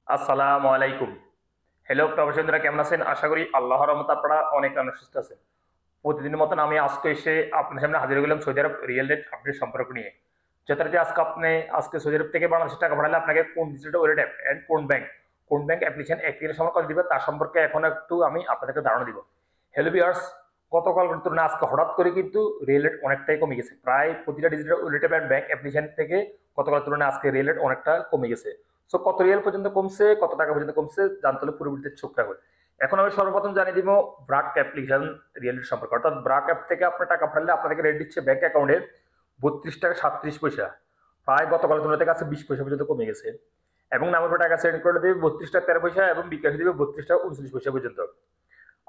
আসসালামু আলাইকুম। হ্যালো প্রবাসী বন্ধুরা, কেমন আছেন? আশা করি আল্লাহর রহমতে আপনারা অনেক সুস্থ আছেন। প্রতিদিনের মতন আমি আজকে এসে আপনার সামনে হাজির হয়ে গেলাম সৌদি আরব রিয়েল রেট আপডেট সম্পর্ক নিয়ে। যথারীতি আজকে সৌদি আরব থেকে বাংলাদেশে টাকা পাঠালে আপনাকে কোন ডিজিটাল ওয়ালেট অ্যাপ এন্ড কোন ব্যাংক অ্যাপ্লিকেশন অ্যাক্টিভের সময় করে দিবে তার সম্পর্কে এখন একটু আমি আপনাদেরকে ধারণা দিব। হ্যালো ভিউয়ার্স, গতকাল তুলনায় আজকে হঠাৎ করে কিন্তু রিয়েল রেট অনেকটাই কমে গেছে। প্রায় প্রতিটা digital wallet app and bank application থেকে গতকাল তুলনায় আজকে রিয়েল রেট অনেকটা কমে গেছে। সো কত রিয়াল পর্যন্ত কমছে, কত টাকা পর্যন্ত কমছে জানতে হলে পূর্ববর্তী চোখ রাখবেন। এখন আমি সর্বপ্রথম জানিয়ে দিব ব্রাক অ্যাপ্লিকেশন রিয়েল রেট সম্পর্কে। অর্থাৎ ব্রাক অ্যাপ থেকে আপনার টাকা পাঠালে আপনাদেরকে রেট দিচ্ছে ব্যাংক অ্যাকাউন্টে 32 টাকা 37 পয়সা। প্রায় গতকাল তুলনায় থেকে আছে 20 পয়সা পর্যন্ত কমে গেছে। এবং নামের উপর টাকা সেন্ড করে দেবে 32 টাকা 13 পয়সা এবং বিকাশে দেবে 32 টাকা 39 পয়সা পর্যন্ত।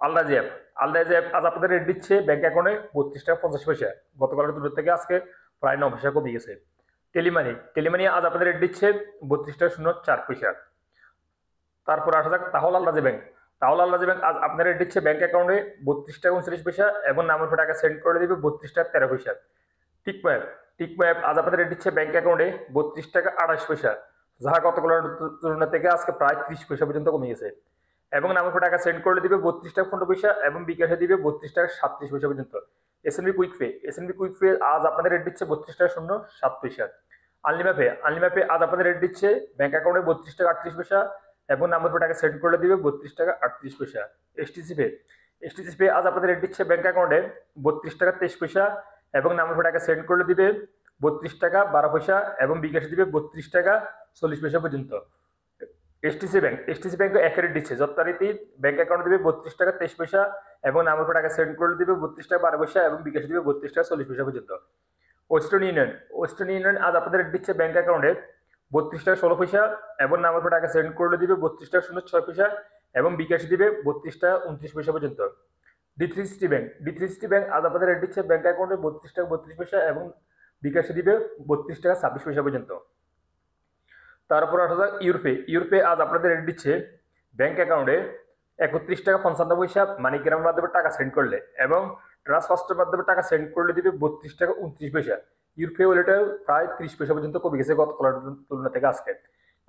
আলরাজি অ্যাপ আলরাজি অ্যাপ আজ আপনাদের রেট দিচ্ছে ব্যাংক অ্যাকাউন্টে 32 টাকা 50 পয়সা। গতকালের তুলনার থেকে আজকে প্রায় 9 পয়সা কমে গেছে। টেলিমানি আজ আপনাদের রেট দিচ্ছে 32 টাকা 04 পয়সা। তারপর আসা যাক তাহলে আল্লাহ ব্যাংক আজ আপনার রেট দিচ্ছে ব্যাংক অ্যাকাউন্টে 32 টাকা 39 পয়সা এবং নামের উপর টাকা সেন্ড করে দেবে 32 টাকা 13 পয়সা। টিকমো অ্যাপ আজ আপনাদের রেট দিচ্ছে ব্যাংক অ্যাকাউন্টে 32 টাকা 28 পয়সা, যাহা গতকালের তুলনা থেকে আজকে প্রায় 30 পয়সা পর্যন্ত কমে গেছে। এবং নামের উপর টাকা সেন্ড করে দিবে 32 টাকা 15 পয়সা এবং বিকাশে দিবে 32 টাকা 37 পয়সা পর্যন্ত। S N B quick pay আজ আপনাদের রেট দিচ্ছে 32 টাকা 07 পয়সা। আনলিমাপে আজ আপনাদের রেট দিচ্ছে ব্যাংক অ্যাকাউন্টে 32 টাকা 38 পয়সা এবং নাম্বার উপর টাকা সেন্ড করে দিবে 32 টাকা 38 পয়সা। এসটিসি পে আজ আপনাদের রেট দিচ্ছে ব্যাংক অ্যাকাউন্টে 32 টাকা 23 পয়সা এবং নাম্বার উপর টাকা সেন্ড করে দিবে 32 টাকা 12 পয়সা এবং বিকাশে দিবে 32 টাকা 40 পয়সা পর্যন্ত। এসটিসি ব্যাংক একই রেট দিচ্ছে, যথারীতি ব্যাংক অ্যাকাউন্ট দিবে 32 টাকা 23 পয়সা এবং নামের উপর টাকা সেন্ড করে দিবে 32 টাকা 12 পয়সা এবং বিকাশে দিবে 32 টাকা 40 পয়সা পর্যন্ত। ওয়েস্টার্ন ইউনিয়ন আজ আপনাদের রেট দিচ্ছে ব্যাংক অ্যাকাউন্টে 32 টাকা 16 পয়সা এবং নামের উপর টাকা সেন্ড করে দিবে 32 টাকা 06 পয়সা এবং বিকাশে দিবে 32 টাকা 29 পয়সা পর্যন্ত। ডি3সিটি ব্যাংক আজ আপনাদের রেট দিচ্ছে ব্যাংক অ্যাকাউন্টে 32 টাকা 32 পয়সা এবং বিকাশে দিবে 32 টাকা 26 পয়সা পর্যন্ত। তারপর আসা যাক ইউরোপে আজ আপনাদের রেট দিচ্ছে ব্যাংক অ্যাকাউন্টে 31 টাকা 55 পয়সা মানিগ্রামের মাধ্যমে টাকা সেন্ড করলে এবং ট্রান্সফার্স্টের মাধ্যমে টাকা সেন্ড করলে দিবে 32 টাকা 29 পয়সা। ইউরোপে ওয়ালেটে প্রায় 30 পয়সা পর্যন্ত কমে গেছে গতকালের তুলনা থেকে আজকে।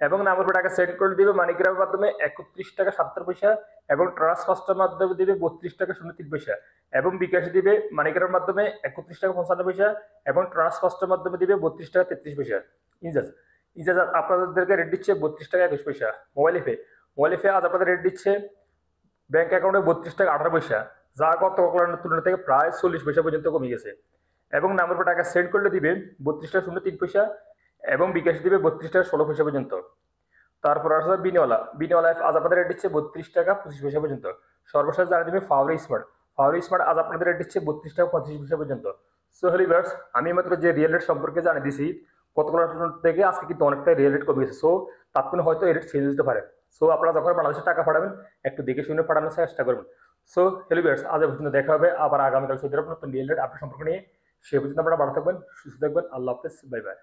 এবং নামের উপর টাকা সেন্ড করে দিবে মানিগ্রামের মাধ্যমে 31 টাকা 77 পয়সা এবং ট্রান্সফার্স্টের মাধ্যমে দিবে 32 টাকা 03 পয়সা এবং বিকাশে দিবে মানিগ্রামের মাধ্যমে 31 টাকা 55 পয়সা এবং ট্রান্সফার্স্টের মাধ্যমে দিবে 32 টাকা 33 পয়সা। ইনজাস ইজাজ আপনাদেরকে রেট দিচ্ছে 32 টাকা 21 পয়সা। মোবাইল এফে আজ আপনাদের রেট দিচ্ছে ব্যাংক অ্যাকাউন্টে 32 টাকা 18 পয়সা, যা গতকালের তুলনা থেকে প্রায় 40 পয়সা পর্যন্ত কমে গেছে। এবং নামের উপর টাকা সেন্ড করলে দিবে 32 টাকা 03 পয়সা এবং বিকাশ দিবে 32 টাকা 16 পয়সা পর্যন্ত। তারপর আসা বিনিওয়ালা আজ আপনাদের রেট দিচ্ছে 32 টাকা 25 পয়সা পর্যন্ত। সর্বশেষ জানিয়ে দিবে ফাওয়ারি স্মার্ট আজ আপনাদের রেট দিচ্ছে 32 টাকা 35 পয়সা পর্যন্ত। সো হ্যালো ভিউয়ার্স, আমি মাত্র যে রিয়েল রেট সম্পর্কে জানিয়ে দিছি গতকালের থেকে আজকে কিন্তু অনেকটা রিয়েল রেট কমে গেছে। সো তাৎক্ষণিক হয়তো এই রেট চেঞ্জ হতে পারে। সো আপনারা যখন বাংলাদেশে টাকা পাঠাবেন একটু দেখে শুনে পাঠানোর চেষ্টা করবেন। সো হ্যালো ভিউয়ার্স, আজ পর্যন্ত দেখা হবে আবার আগামীকাল সৌদি আরব নতুন রিয়েল রেট আপনার সম্পর্ক নিয়ে। সে পর্যন্ত আপনারা ভালো থাকবেন, সুস্থ থাকবেন। আল্লাহ হাফেজ, বাই বাই।